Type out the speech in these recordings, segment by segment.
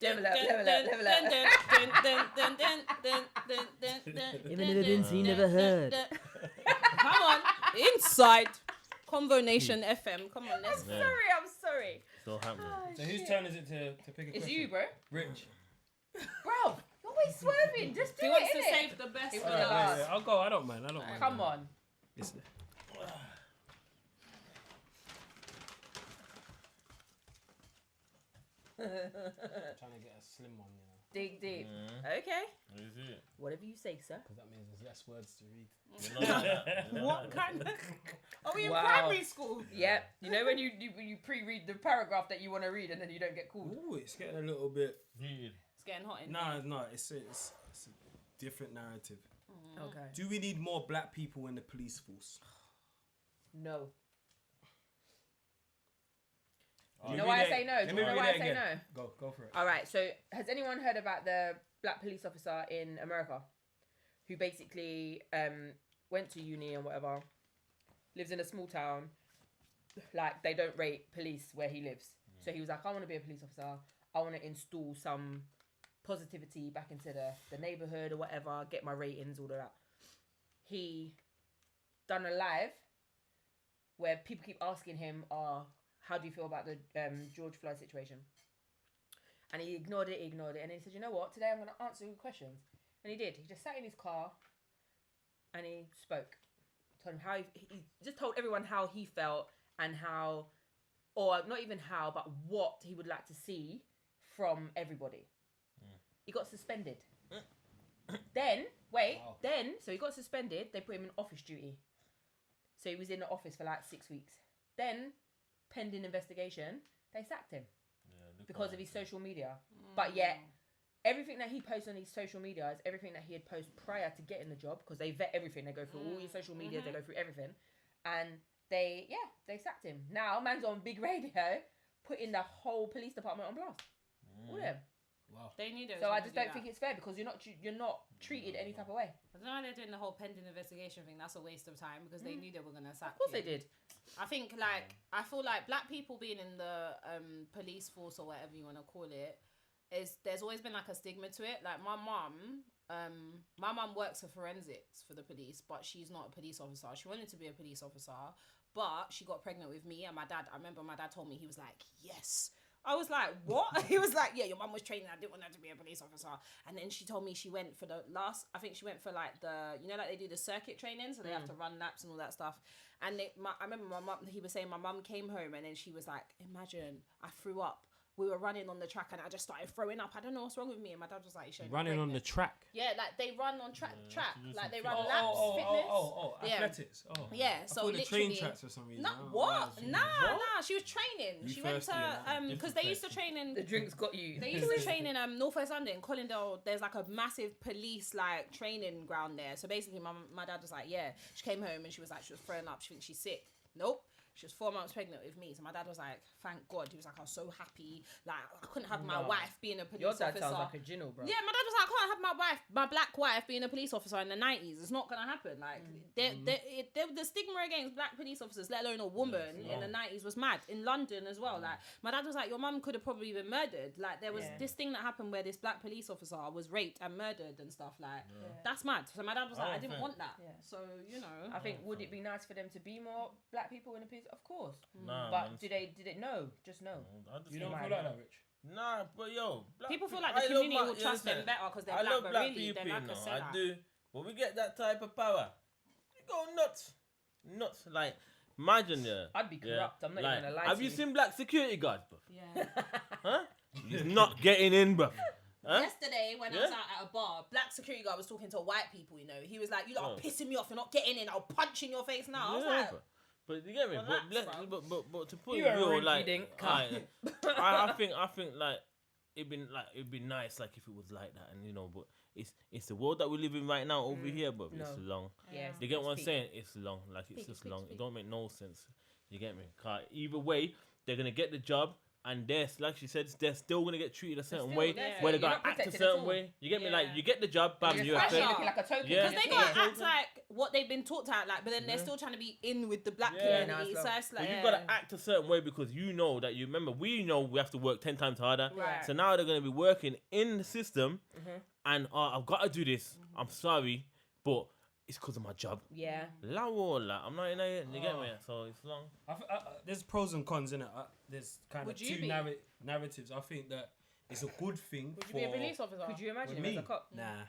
Level up. Even never been seen, never heard. Come on, inside Convo.nation FM. Come on, let's. I'm sorry. Still happening. So whose turn is it to pick a question? It's you, bro. Rich. Bro, you're always swerving. Just do He it, wants to innit? save the best. It for was the last. last. I'll go. I don't mind. Come on. Listen. Trying to get a slim one, you know. Dig deep. Okay. Is it? Whatever you say, sir. Because that means there's less words to read. You know that? What kind of? Are we in Wow. primary school? Yeah. You know when you pre-read the paragraph that you want to read and then you don't get called? Ooh, it's getting a little bit. Heated. It's getting hot in No, it's a different narrative. Okay. Do we need more black people in the police force? No. Let You me know why I read say it- no? let Do me you know read why it I say no? again. Go for it. All right. So has anyone heard about the black police officer in America who basically went to uni and whatever, lives in a small town, like they don't rate police where he lives. So he was like, I want to be a police officer. I want to install some positivity back into the neighborhood or whatever, get my ratings, all of that. He done a live where people keep asking him, how do you feel about the George Floyd situation? And he ignored it, and then he said, you know what, today I'm going to answer your questions. And he did. He just sat in his car and he spoke. Told him how he just told everyone how he felt and how, or not even how, but what he would like to see from everybody. He got suspended. Then so he got suspended. They put him in office duty. So he was in the office for like 6 weeks. Then, pending investigation, they sacked him because of his social media. But yet, everything that he posts on his social media is everything that he had posted prior to getting the job, because they vet everything. They go through all your social media. They go through everything. And they sacked him. Now, man's on big radio, putting the whole police department on blast. All of them. Wow. They knew they So was I gonna just do don't that. think it's fair, because you're not treated any type of way. I don't know why they're doing the whole pending investigation thing. That's a waste of time because they knew they were gonna sack. Of course you. they did. I think I feel like black people being in the police force or whatever you want to call it there's always been like a stigma to it. Like my mum works for forensics for the police, but she's not a police officer. She wanted to be a police officer, but she got pregnant with me and my dad. I remember my dad told me, he was like, yes. I was like, what? He was like, yeah, your mum was training. I didn't want her to be a police officer. And then she told me she went for I think she went for like like they do the circuit training. So they have to run laps and all that stuff. And I remember my mum, he was saying my mum came home and then she was like, imagine I threw up. We were running on the track and I just started throwing up. I don't know what's wrong with me. And my dad was like, you showed me Running on the pregnant. track. Yeah, like they run on track. Like they run Oh, laps, fitness. Yeah. athletics. Oh. Yeah, I so thought the train literally- tracks for some reason. No, Oh, what? wow. Nah. She was training. You She went thirsty, to yeah. because they used to train in. The drinks got you. They used to train in Northwest London, Colindale. There's like a massive police like training ground there. So basically, my dad was like, yeah. She came home and she was like, she was throwing up. She thinks she's sick. Nope. She was 4 months pregnant with me. So my dad was like, thank God. He was like, I was so happy. Like, I couldn't have my wife being a police Your dad officer. sounds like a gino, bro. Yeah, my dad was like, I can't have my black wife being a police officer in the 90s. It's not going to happen. Like, the stigma against black police officers, let alone a woman in the 90s, was mad. In London as well. Like, my dad was like, your mum could have probably been murdered. Like, there was this thing that happened where this black police officer was raped and murdered and stuff. Like, that's mad. So my dad was like, I didn't want that. Yeah. So, you know. I think, would it be nice for them to be more black people in the police? Of course. Nah, But man. did it no? Just no. I just You think- don't feel like that, Rich? Nah, but yo, black People feel people- like the I love community my- will yeah, trust them listen, better because they're I black, love but black really, people, they're you not know, a I do. But we get that type of power. You go nuts. Like, imagine, I'd be corrupt. I'm not like, even gonna lie have to you you. seen black security guards, bruv? Yeah. Huh? He's not getting in, bruv. Huh? Yesterday, when I was out at a bar, black security guard was talking to white people, you know. He was like, you lot are pissing me off. You're not getting in. I'll punch in your face now. I was like... But you get me? Relax, But to put You it a real, rinky like, dink. I think like it'd be nice like if it was like that, and you know, but it's the world that we live in right now over here, but No. it's long. Yes, You get what I'm speak. saying? It's long, like it's Speak, just speak, long. speak. It don't make no sense. You get me? 'Cause either way, they're gonna get the job, and they're, like she said, they're still gonna get treated a certain still way, there. where they You're gotta not act a protected at certain all. way. You get me? Like Yeah. you get the job, bam, You're you're just a looking fit. like a token. Yeah. Because they gotta act like what they've been taught to act like, but then they're still trying to be in with the black Yeah. community. Yeah, So no, it's like, But you've got to act a certain way because you know that we know we have to work 10 times harder. Right. So now they're going to be working in the system and I've got to do this. I'm sorry, but it's because of my job. Yeah. I'm not in it. You get me? So it's long. There's pros and cons in it. There's kind Would of you two be? narratives. I think that it's a good thing. would you be a police officer? Could you imagine With him as me? a cop? Nah.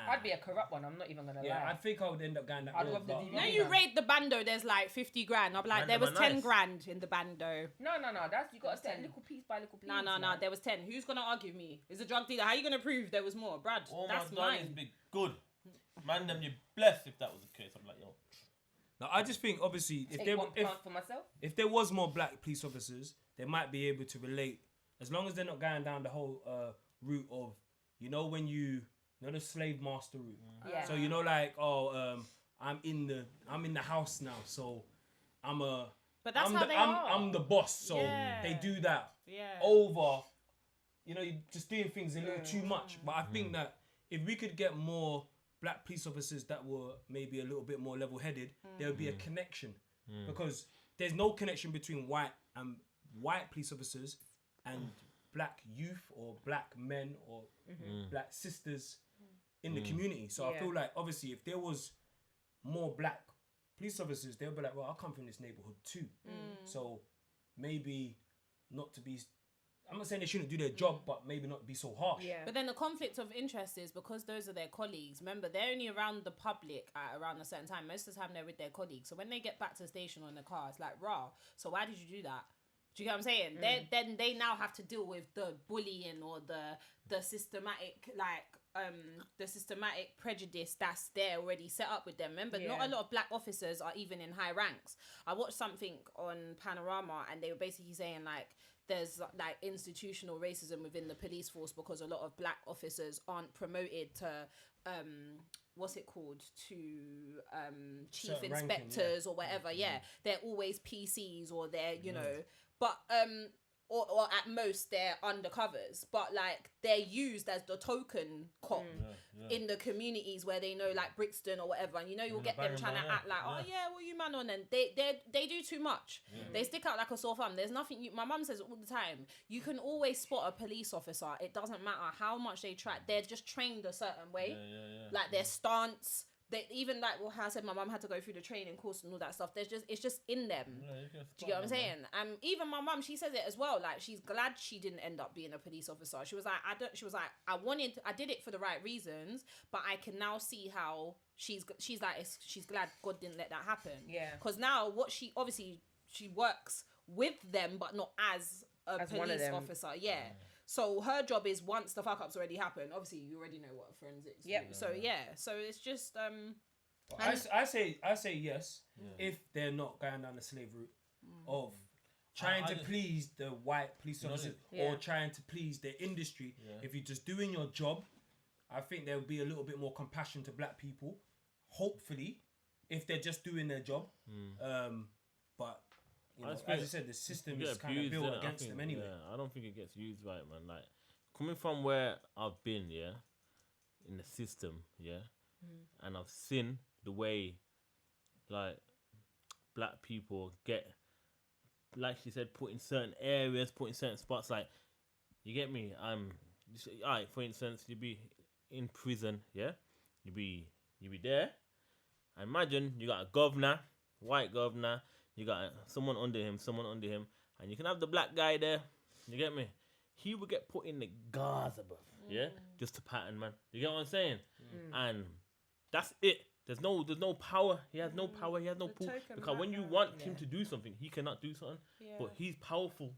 I'd be a corrupt one. I'm not even gonna Yeah, lie. I think I would end up going that I'd road, love the but- DVD. No, you raid the bando. There's like 50 grand. I'll be like, Man, there was them are 10 nice. grand in the bando. No. That's you got to That's step 10. little piece by little piece. No. man. There was 10. Who's gonna argue with me? Is a drug dealer? How you gonna prove there was more, Brad? All That's my done is mine. be good. Man, them you blessed if that was the case. I'm like, yo. No, I just think obviously Take one plant for myself. if there was more black police officers, they might be able to relate as long as they're not going down the whole route of when you know the slave master route. Yeah. So I'm in the house now, so But that's I'm how the, they I'm, are. I'm the boss, so Yeah. they do that Yeah. over. You're just doing things a little too much. But I think that if we could get more black police officers that were maybe a little bit more level-headed, there would be a connection. Because there's no connection between white police officers and black youth or black men or black sisters in the community. So I Yeah. feel like obviously if there was more black police officers, they'll be like, well, I come from this neighborhood too. So maybe not to be, I'm not saying they shouldn't do their job, but maybe not be so harsh. Yeah. But then the conflict of interest is because those are their colleagues. Remember, they're only around the public at around a certain time. Most of the time, they're with their colleagues. So when they get back to the station or in the car, it's like, rah. So why did you do that? Do you get what I'm saying? Then they now have to deal with the bullying or the systematic the systematic prejudice that's there already set up with them. Remember, not a lot of black officers are even in high ranks. I watched something on Panorama and they were basically saying like there's like institutional racism within the police force because a lot of black officers aren't promoted to what's it called, to chief Certain ranking, inspectors or whatever. They're always PCs or they're but or at most they're undercovers, but like they're used as the token cop in the communities where they know, like Brixton or whatever, and you'll get them trying to act like, oh yeah, what you man on, and they do too much. They stick out like a sore thumb. There's nothing. My mum says all the time, you can always spot a police officer. It doesn't matter how much they try. They're just trained a certain way, like their stance. They even like how I said, my mum had to go through the training course and all that stuff. It's just in them. Do you get what I'm saying? Even my mum, she says it as well. Like she's glad she didn't end up being a police officer. She was like, I did it for the right reasons, but I can now see how she's glad God didn't let that happen. Yeah. Because now she works with them, but not as a As one of police them. officer. Yeah. So her job is once the fuck ups already happened. Obviously, you already know what a forensics. Yep. Do. So so it's just I say yes if they're not going down the slave route of trying to please the white police officers or trying to please the industry. If you're just doing your job, I think there'll be a little bit more compassion to black people. Hopefully, if they're just doing their job. But as you said, the system is kind of built against them anyway. Yeah, I don't think it gets used right, man. Like coming from where I've been, in the system, and I've seen the way, like, black people get, like she said, put in certain areas, put in certain spots. Like, you get me? Alright. For instance, you be in prison, you be there. Imagine you got a governor, white governor. You got someone under him, and you can have the black guy there. You get me? He would get put in the Gaza, bro. Just to pattern, man. You get what I'm saying? And that's it. There's no power. He has no power. He has no pull. Because when you want him to do something, he cannot do something. But he's powerful.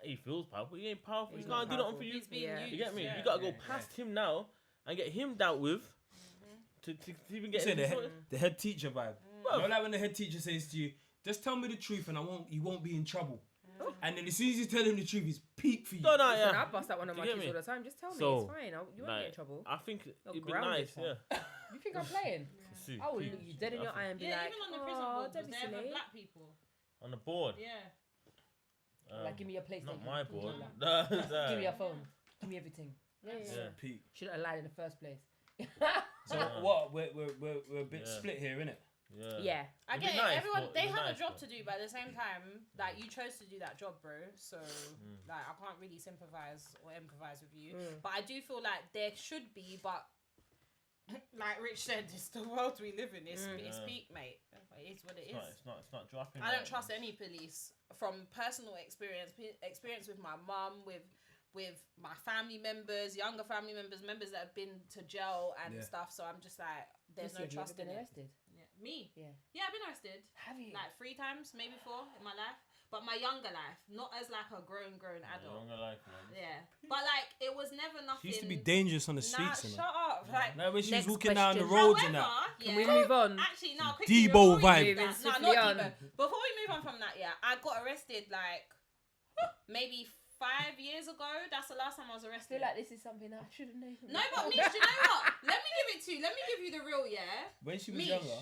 He feels powerful. He ain't powerful. He can't do nothing for you. He's being used. You get me? You gotta go past him now and get him dealt with to even get You him say sorted. the head teacher vibe. You know, like when the head teacher says to you, just tell me the truth and you won't be in trouble. And then as soon as you tell him the truth, it's peak for you. No, Listen, I bust out one of Do my you get kids me? all the time. Just tell me, So, it's fine. You won't get in trouble. I think You're it'd be grounded, nice, fam. You think I'm playing? See, I will peak. look you dead in your eye and be like, even on the prison oh, board, don't was be there ever silly. black people? On the board. Yeah. Like, give me your PlayStation. Not my board. Give me your phone. Give me everything. Yeah. Pete. Shouldn't have lied in the first place. So what? We're a bit split here, innit? Yeah. I It'd get be it. nice, Everyone, but they it'd be have nice, a job but- to do, but at the same time, like, you chose to do that job, bro. So, like, I can't really sympathize or empathize with you. But I do feel like there should be, but like Rich said, it's the world we live in. It's peak, mate. It is what it is. It's not dropping. I don't trust any police from personal experience with my mum, with my family members, younger family members that have been to jail and stuff. So I'm just like, there's no trust in it. Arrested? Yeah. Me? Yeah. Yeah, I've been arrested. Have you? Like 3 times, maybe 4 in my life. But my younger life, not as like a grown adult. Longer life, man. Yeah. But like, it was never nothing. She used to be dangerous on the Nah, streets, and shut up. Like, no, when she was Next walking down the question. roads and however, that. Can we move on? Actually, no, quickly. Debo before we vibe. move that- Moving No, swiftly not on. Debo. Before we move on from that, yeah, I got arrested like maybe 5 years ago. That's the last time I was I arrested. feel like this is something that I should have known. No, but Mish, do you know what? Let me give it to you. Let me give you the real, yeah? When she was Mish. younger.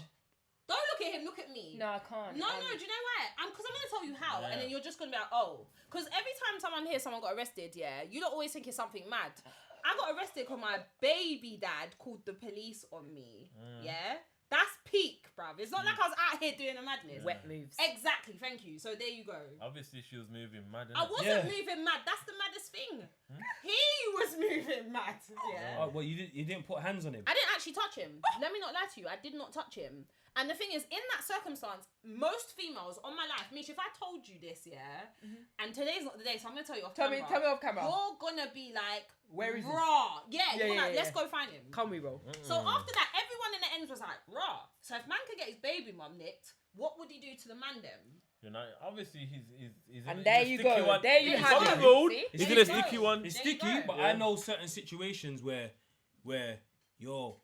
Don't look at him, look at me. No, I can't. No, do you know why? Because I'm going to tell you how, and Yeah. then you're just going to be like, oh. Because every time someone hears someone got arrested, yeah, you don't always think it's something mad. I got arrested because my baby dad called the police on me, yeah? That's peak, bruv. It's not like I was out here doing a madness. Wet moves. Exactly, thank you. So there you go. Obviously, she was moving mad. I innit? wasn't moving mad. That's the maddest thing. He was moving mad. Yeah. Oh, well, you didn't put hands on him. I didn't actually touch him. Let me not lie to you. I did not touch him. And the thing is, in that circumstance, most females on my life, Mish, if I told you this, yeah, and today's not the day, so I'm gonna tell you off Tell me camera. off camera. You're gonna be like, Where is he? raw. Yeah, Yeah, you're yeah, like, yeah. let's go find him. Can we roll? So after that, everyone in the end was like, raw. So if man could get his baby mum nicked, what would he do to the man them? You know, obviously he's And he's there a you sticky go. one. There you He's have on it. the road. See? He's There in a you go. sticky one. It's There you sticky, go. but I know certain situations where your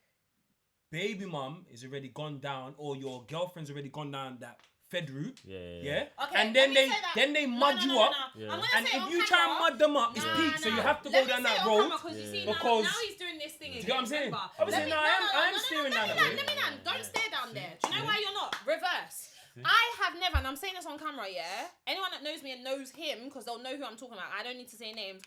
baby mum is already gone down, or your girlfriend's already gone down that Fed route. Yeah. Okay, And let then me they say that. then they No, mud no, you no, up. no. Yeah. I'm gonna And say it if on you try and camera. mud them up, it's Nah, peak. So you nah. have to Let go me down say it that on road. camera, 'cause you see, Because- now he's doing this thing Do you again. get what I'm saying? Remember? Obviously, Let me- no, I'm steering down let that me way. Let me land. Don't Yeah. stare down there. Do you know See? why you're not? Reverse. I have never, and I'm saying this on camera, yeah? Anyone that knows me and knows him, because they'll know who I'm talking about, I don't need to say names.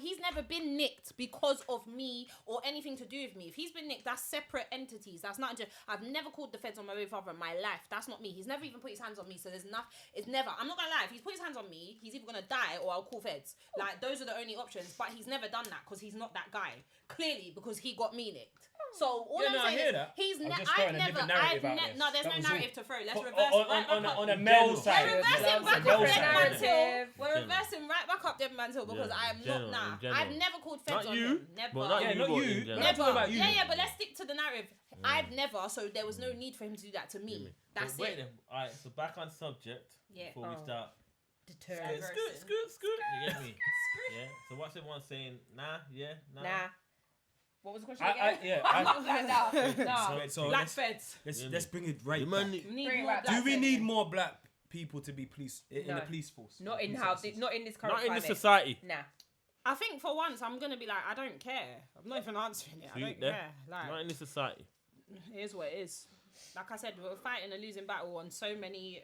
He's never been nicked because of me or anything to do with me. If he's been nicked, that's separate entities. That's not just, I've never called the feds on my baby father in my life. That's not me. He's never even put his hands on me, so there's nothing, it's never, I'm not gonna lie, if he's put his hands on me, he's either gonna die or I'll call feds. Like, those are the only options, but he's never done that because he's not that guy. Clearly, because he got me nicked. So all Yeah, I'm no, I saying hear is, that. he's I'm never, just throwing I've a never, different narrative out there. no, there's That no was narrative all. to throw. Let's On- reverse on- right on- back on up. a male We're side. reversing On back a up male Dead side. Man's Hill. Narrative. We're General. reversing right back up Dead Man's Hill because Yeah, I am general, not in nah. general. I've never called feds Not on you, him. Never. but not Yeah, you, not but you. in We're general. not Never. talking about you. Yeah, but let's stick to the narrative. I've never, so there was no need for him to do that to me. That's But wait it. then. Alright, so back on subject. Yeah. Before we start. Deterrent. Scoot. You get me? Yeah. So what's everyone saying? Nah. Nah. What was the question I- again? yeah, I- Nah. So Black let's, feds. let's bring it right You back. man, We need Bring it more back. black Do we feds. need more black people to be police in No. the police force? Not in Police how. officers? Not in this current not in this climate. society. Nah. I think for once I'm gonna be like, I don't care. I'm not even answering it. I Sweet, don't there. care. Not Like, in this society. it is what it is. Like I said, we're fighting a losing battle on so many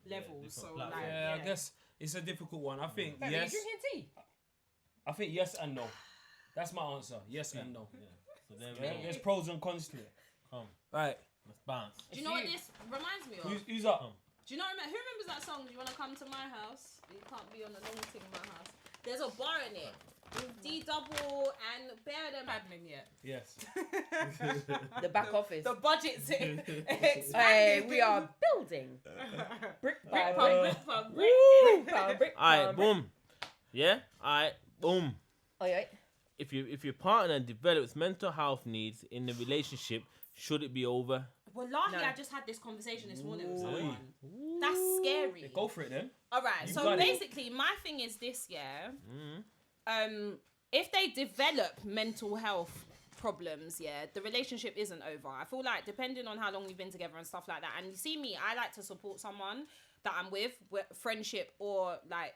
levels. So different like, platforms. Yeah, I guess it's a difficult one. I think Baby, yes. you drinking tea? I think yes and no. That's my answer. Yes and no. Yeah. So there Yeah, we there's go. pros and cons to it. Come, Right. let's bounce. Do you know what this reminds me of? Who's up? Do you know who remembers that song? Do you want to come to my house? You can't be on the long thing in my house. There's a bar in it with D double and bear them admin yet. Yes. The back office. The budget's Hey, expanding. we are building. Brick by Brick by brick. brick by brick. Brick by brick. Alright, boom. Yeah. Alright, boom. Oh, yeah. If your partner develops mental health needs in the relationship, should it be over? Well, lastly, No. I just had this conversation this morning with Ooh. someone. That's scary. Go for it then. All right. You So got it. basically, my thing is this, yeah. If they develop mental health problems, yeah, the relationship isn't over. I feel like depending on how long we've been together and stuff like that. And you see me, I like to support someone that I'm with friendship or like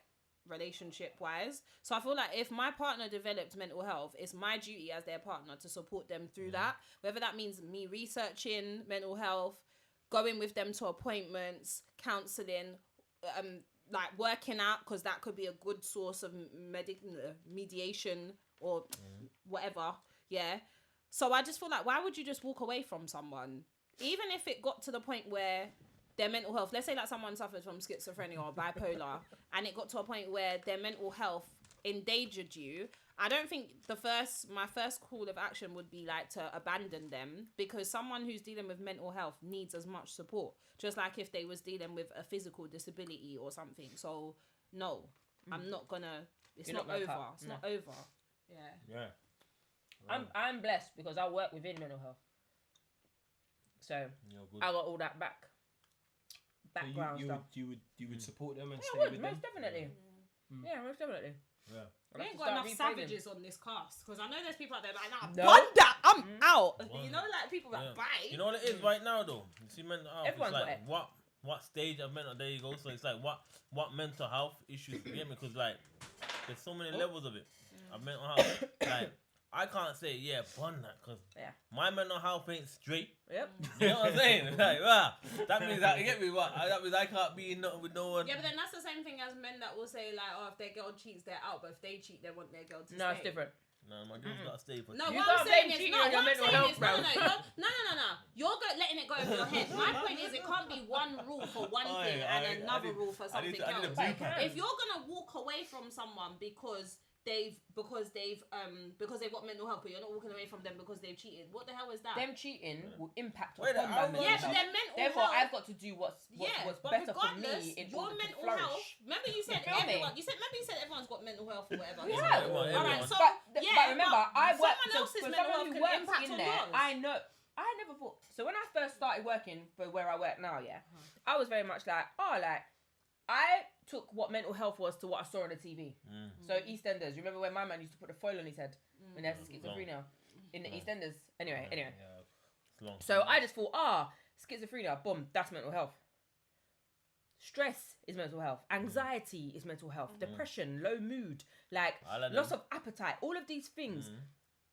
relationship wise. So I feel like if my partner developed mental health, it's my duty as their partner to support them through that. Whether that means me researching mental health, going with them to appointments, counselling, like working out because that could be a good source of mediation or whatever. Yeah. So I just feel like, why would you just walk away from someone, even if it got to the point where their mental health, let's say like someone suffers from schizophrenia or bipolar, and it got to a point where their mental health endangered you. I don't think my first call of action would be like to abandon them, because someone who's dealing with mental health needs as much support, just like if they was dealing with a physical disability or something. So no, I'm not gonna. It's not over. It's not over. Yeah. Yeah. I'm blessed because I work within mental health, so I got all that background so stuff. You would support them and Yeah, stay I would, with most them? definitely. Yeah, most definitely. Yeah. We ain't got enough savages on this cast, because I know there's people out there like, nah, No. bun that, I'm out. You know, like people that bite. You know what it is right now though? You see mental health, Everyone's it's got like it. what stage of mental, there you go. So it's like what mental health issues you get me? Because like there's so many levels of it. Of mental health. Like I can't say bun that, because my mental health ain't straight. Yep. You know what I'm saying? Like, that means that, you get me? What? That means I can't be in nothing with no one. Yeah, but then that's the same thing as men that will say like, oh, if their girl cheats, they're out, but if they cheat, they want their girl to stay. No, it's different. No, my girl's gotta stay for No, You what I'm can't saying blame is, cheating no, on your what I'm mental saying health, is, bro. no. You're letting it go over your head. My point is, it can't be one rule for one thing and another rule for something else. If you're gonna walk away from someone because they've got mental health, but you're not walking away from them because they've cheated, what the hell is that? Them cheating will impact Wait, upon my mental yeah, health. but their mental Therefore, health. I've got to do what's but better for regardless, me in your order to mental flourish. health. Remember you said You feel me? everyone. Remember you said everyone's got mental health or whatever. Yeah. Alright, so But remember, I work. someone So else's for mental someone health who can works impact in on there, yours. I know. I never thought. So when I first started working for where I work now, I was very much like, I took what mental health was to what I saw on the TV. So EastEnders, remember when my man used to put the foil on his head when he had schizophrenia in the EastEnders? Anyway. So I just thought, schizophrenia, boom, that's mental health. Stress is mental health. Anxiety is mental health. Depression, low mood, loss of appetite. All of these things,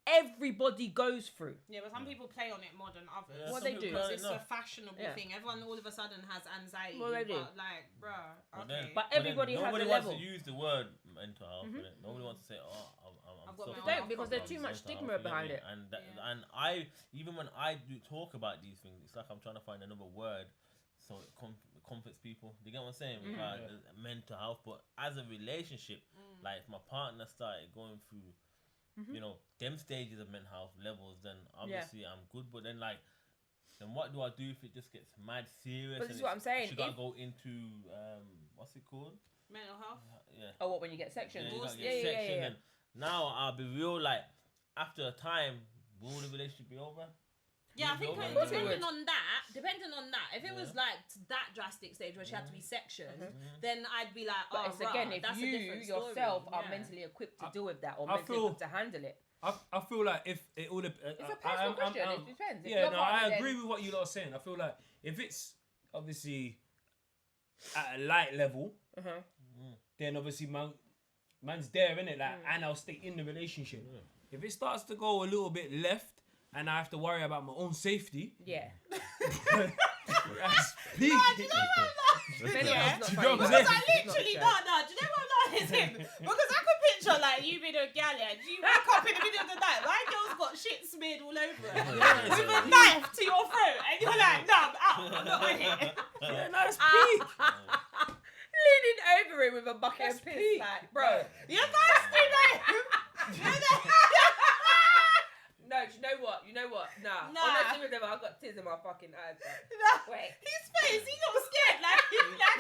everybody goes through. Yeah, but some people play on it more than others. Yeah, What they do? Because it's a fashionable thing. Everyone all of a sudden has anxiety. What they do? But like, bruh, okay. But everybody has a nobody level. wants to use the word mental health. Innit? Nobody wants to say, I'm I've got suffering my Don't, because there's too from much mental stigma health, you get behind me? it. And I, even when I do talk about these things, it's like I'm trying to find another word so it comforts people. Do you get what I'm saying? Mental health, but as a relationship, like if my partner started going through, you know, them stages of mental health levels, then obviously I'm good. But then then what do I do if it just gets mad serious? But this is what I'm saying. She gotta go into what's it called? Mental health. Yeah. Oh, what, when you get sectioned? Yeah, you gotta get sectioned. And now I'll be real. Like after a time, will the relationship be over? Yeah, I think depending on that, if it was like that drastic stage where she had to be sectioned, then I'd be like, But it's again, if that's a you different yourself story. are mentally equipped to deal with that, or mentally equipped to handle it. I feel like if it all It's a personal question. It depends. If yeah, your no, partner I then- agree with what you lot are saying. I feel like if it's obviously at a light level, then obviously man's there, innit? Like, and I'll stay in the relationship. If it starts to go a little bit left, and I have to worry about my own safety, Yeah. that's peak. Do you know what I'm like? Yeah. Do you know what I'm Because saying? I literally, no, do you know what I'm like? It's him. Because I could picture like you being a gal and you wake up in the middle of the night, my girl's got shit smeared all over her with a knife to your throat, and you're like, no, I'm out, I'm not on it. Yeah, no, that's peak. Leaning over him with a bucket of piss, peak. like, bro. You're thirsty, mate. No, do you know what? Nah. Nah. Honestly, with them, I've got tears in my fucking eyes. No. Wait. His face, he's not scared. Like,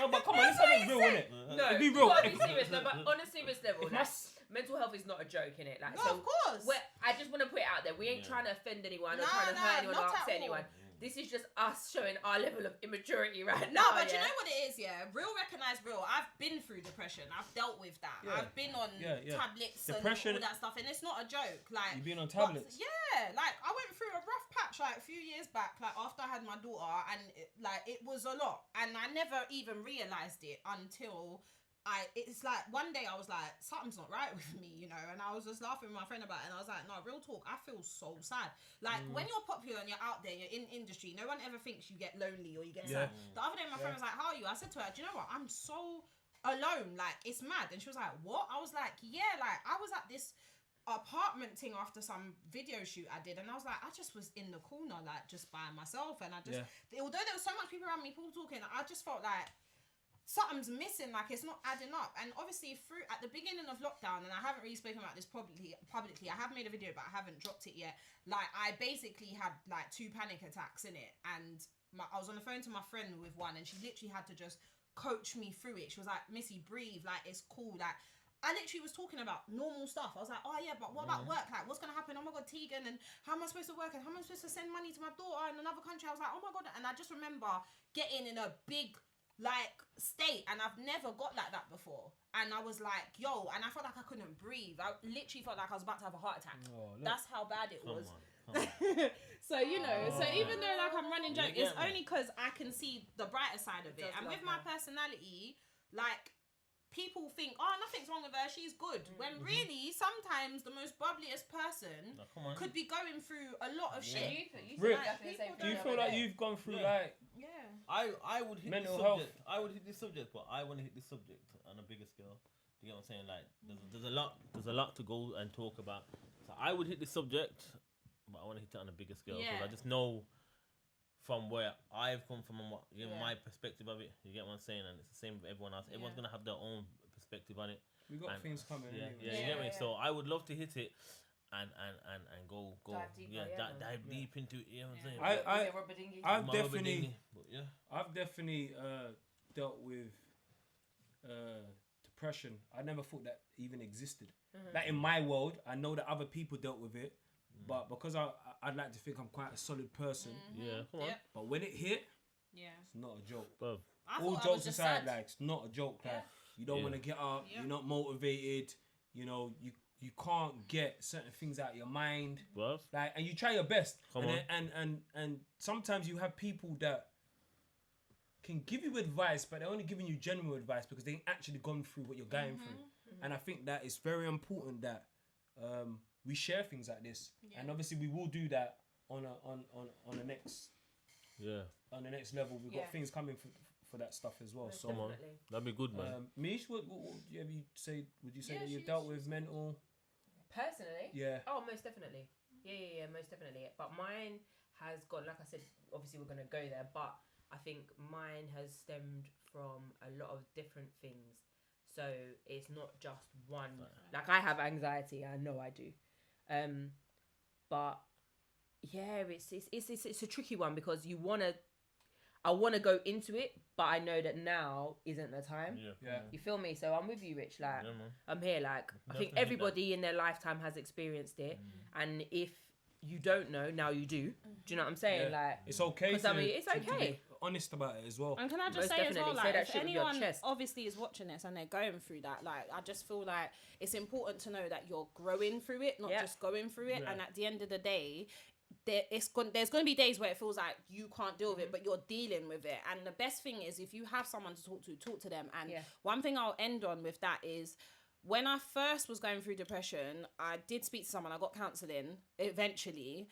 No, but come on, let's have it real, innit? No, Be you real. gotta be serious. No, but on a serious level, If like, my mental health is not a joke, innit? Like, no, of course. I just want to put it out there. We ain't trying to offend anyone or No, trying to hurt anyone or not at upset all. anyone. This is just us showing our level of immaturity right No, now. but you know what it is, yeah? Real recognize real. I've been through depression. I've dealt with that. Yeah. I've been on tablets Depression- and all that stuff, and it's not a joke. Like, You've been on but- tablets? yeah, like I went through a rough patch like a few years back, like after I had my daughter, and it was a lot, and I never even realized it until it's like one day I was like, something's not right with me, you know, and I was just laughing with my friend about it, and I was like, no, real talk, I feel so sad. Like when you're popular and you're out there, you're in industry, no one ever thinks you get lonely or you get sad. The other day my friend was like, how are you? I said to her, do you know what, I'm so alone. Like, it's mad. And she was like, what? I was like, yeah, like, I was at this apartment thing after some video shoot I did, and I was like, I just was in the corner, like, just by myself, and I just, although there was so much people around me, people talking, I just felt like something's missing, like it's not adding up. And obviously through at the beginning of lockdown, and I haven't really spoken about this publicly, I have made a video but I haven't dropped it yet, like I basically had like 2 panic attacks in it, and I was on the phone to my friend with one, and she literally had to just coach me through it. She was like, Missy, breathe, like it's cool. Like I literally was talking about normal stuff. I was like, oh yeah, but what about work? Like, what's gonna happen? Oh my god, Tegan, and how am I supposed to work? And how am I supposed to send money to my daughter in another country? I was like, oh my god. And I just remember getting in a big like state, and I've never got like that before. And I was like, yo, and I felt like I couldn't breathe. I literally felt like I was about to have a heart attack. That's how bad it was. So you know, so even though like I'm running joke, it's only because I can see the brighter side of it. And with my personality, like people think, oh, nothing's wrong with her, she's good. When really, sometimes the most bubbliest person could be going through a lot of shit. Do you feel like you've gone through like? Yeah. I would hit mental the subject. health. I would hit the subject, but I want to hit the subject on a bigger scale. You get what I'm saying? Like, there's a lot to go and talk about. So I would hit the subject, but I want to hit it on a bigger scale because I just know from where I've come from and what my perspective of it. You get what I'm saying? And it's the same with everyone else. Everyone's gonna have their own perspective on it. We got things coming. You get me? So I would love to hit it. And go dive deep into it. You know what I'm saying? I've definitely dealt with depression. I never thought that even existed. Like in my world, I know that other people dealt with it, but because I'd like to think I'm quite a solid person. Come on. But when it hit, it's not a joke. Bruv. All jokes aside, like it's not a joke. Like you don't want to get up. You're not motivated. You know you can't get certain things out of your mind. Bruv. Like, and you try your best. Come on. And sometimes you have people that can give you advice, but they're only giving you general advice because they ain't actually gone through what you're going through. And I think that it's very important that we share things like this. And obviously we will do that on the next on the next level. We've got things coming for that stuff as well. So that'd be good, man. Mish, what would you say that you dealt with mental? Personally? Yeah. Oh, most definitely. Yeah, most definitely. But mine has gone, like I said, obviously we're going to go there, but I think mine has stemmed from a lot of different things. So it's not just one. Like I have anxiety, I know I do. But yeah, it's a tricky one because I want to go into it, but I know that now isn't the time. Yeah. You feel me? So I'm with you, Rich. Like, I'm here. Like, I think everybody in their lifetime has experienced it. And if you don't know, now you do. Do you know what I'm saying? Like, it's okay. Because I mean, it's okay. To be honest about it as well. And can I just Most say as well, definitely. like, Say that if shit with your anyone chest. obviously is watching this and they're going through that, like, I just feel like it's important to know that you're growing through it, not just going through it. And at the end of the day, there's going to be days where it feels like you can't deal with it, but you're dealing with it. And the best thing is if you have someone to talk to them. And one thing I'll end on with that is when I first was going through depression, I did speak to someone. I got counselling eventually,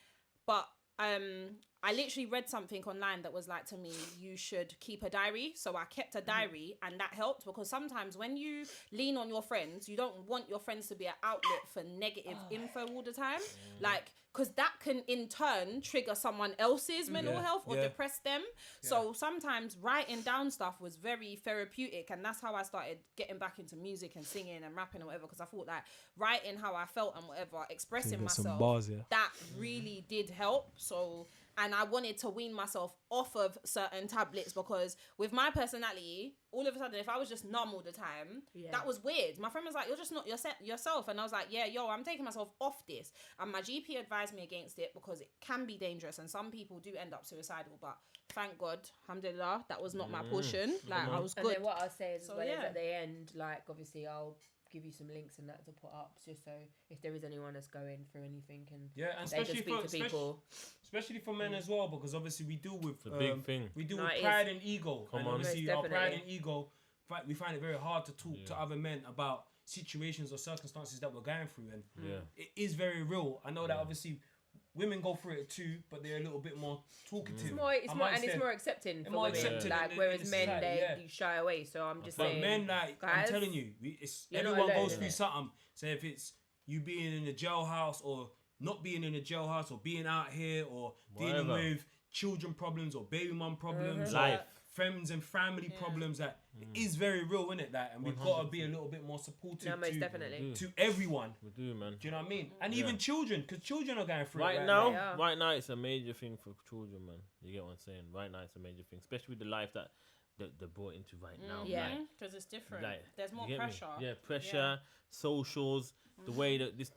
but I literally read something online that was like to me, you should keep a diary. So I kept a diary and that helped because sometimes when you lean on your friends, you don't want your friends to be an outlet for negative info all the time. Like, because that can in turn trigger someone else's mental health or depress them. So sometimes writing down stuff was very therapeutic, and that's how I started getting back into music and singing and rapping and whatever, because I thought like writing how I felt and whatever, expressing myself, that really did help. So, and I wanted to wean myself off of certain tablets because with my personality, all of a sudden, if I was just numb all the time, that was weird. My friend was like, you're just not yourself. And I was like, yeah, I'm taking myself off this. And my GP advised me against it because it can be dangerous. And some people do end up suicidal. But thank God, alhamdulillah, that was not my portion. Like, I was good. And then what I'll say is, is at the end, like, obviously, I'll give you some links and that to put up just so if there is anyone that's going through anything and and especially for men as well, because obviously we deal with the big thing. We deal with pride and ego. Come and on. obviously our pride and ego, we find it very hard to talk to other men about situations or circumstances that we're going through, and it is very real. I know that obviously women go through it too, but they're a little bit more talkative. It's more accepting for women. accepting Like, in whereas the men, society, they shy away. So I'm just But saying. men, like, I'm guys, telling you, you're not everyone alone, goes through innit? something. So if it's you being in the jailhouse or not being in the jailhouse or being out here or dealing Whatever. with children problems or baby mum problems, or Life. friends and family problems, that it is very real, innit? That, and we've got to be a little bit more supportive No, most definitely. to everyone. We do, man. Do you know what I mean? And even children, because children are going through it Right now. now, right now, it's a major thing for children, man. You get what I'm saying? Right now, it's a major thing, especially with the life that they're brought into right now. Yeah. Like, Because it's different. like, There's more you get me? pressure. Yeah, pressure, socials, the way that this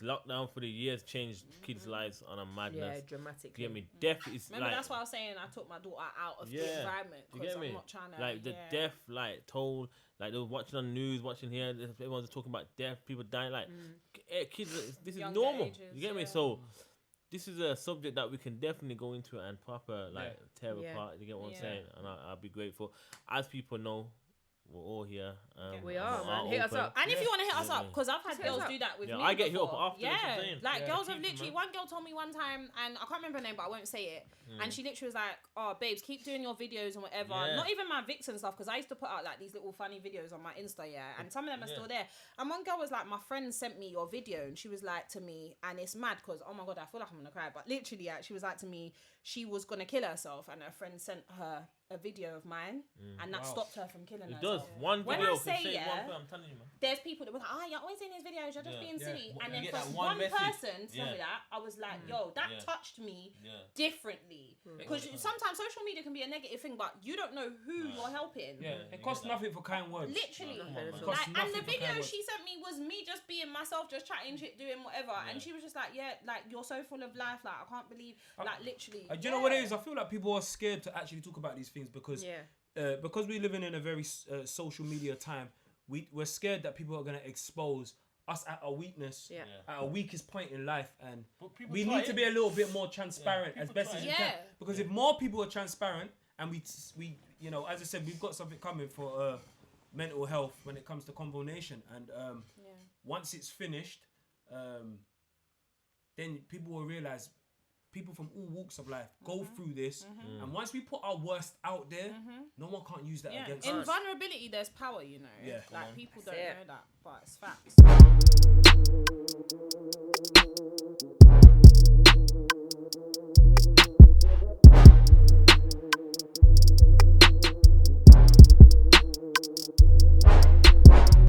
lockdown for the years changed kids' lives on a madness. Yeah, dramatically. You get me? Death is Remember, like, that's why I was saying I took my daughter out of the Yeah. environment you because get me? I'm not trying to. Like the death, like toll, like they were watching on news, watching here. Everyone's talking about death, people dying. Like kids, this is Younger normal. ages, You get me? yeah. So this is a subject that we can definitely go into and proper like tear Yeah. apart. You get what I'm Yeah. saying? And I'll be grateful. As people know, we're all here. We are, man. Hit us open. up. And if you want to hit us Yeah. up, because I've had Just hit us girls up. do that with Yeah, me. I get hit up before. after, that's what I'm saying. Like Yeah. girls have Keep 'em, literally. man. One girl told me one time, and I can't remember her name, but I won't say it. And she literally was like, "Oh, babes, keep doing your videos and whatever. Yeah. Not even my Vixen stuff, because I used to put out like these little funny videos on my Insta, yeah. And some of them are still there. And one girl was like, "My friend sent me your video," and she was like to me, and it's mad because oh my god, I feel like I'm gonna cry. But literally, yeah, she was like to me, she was gonna kill herself, and her friend sent her a video of mine, and that stopped her from killing It herself. does. One When video I can say, save yeah, one thing, I'm telling you, man. There's people that were like, "Oh, you're always in these videos. You're just Yeah. being silly." Yeah. And You then get for that one one message. person to tell me Yeah. that, I was like, "Yo, that Yeah. touched me Yeah. differently." Because sometimes social media can be a negative thing, but you don't know who you're helping. Yeah, it costs nothing for kind words. Literally, man. Costs like, and nothing the for video kind she sent me was me just being myself, just chatting shit, doing whatever, and she was just like, "Yeah, like you're so full of life, like I can't believe, like literally." Do you know what it is? I feel like people are scared to actually talk about these things because we're living in a very social media time. We're scared that people are going to expose us at our weakness, at our weakest point in life, and we need to be a little bit more transparent as best as you can. Because if more people are transparent, and we you know, as I said, we've got something coming for mental health when it comes to Convo.nation, and once it's finished, then people will realize. People from all walks of life go through this, and once we put our worst out there, no one can't use that against In us. vulnerability, there's power, you know. Yeah. Like people don't it. know that, but it's facts.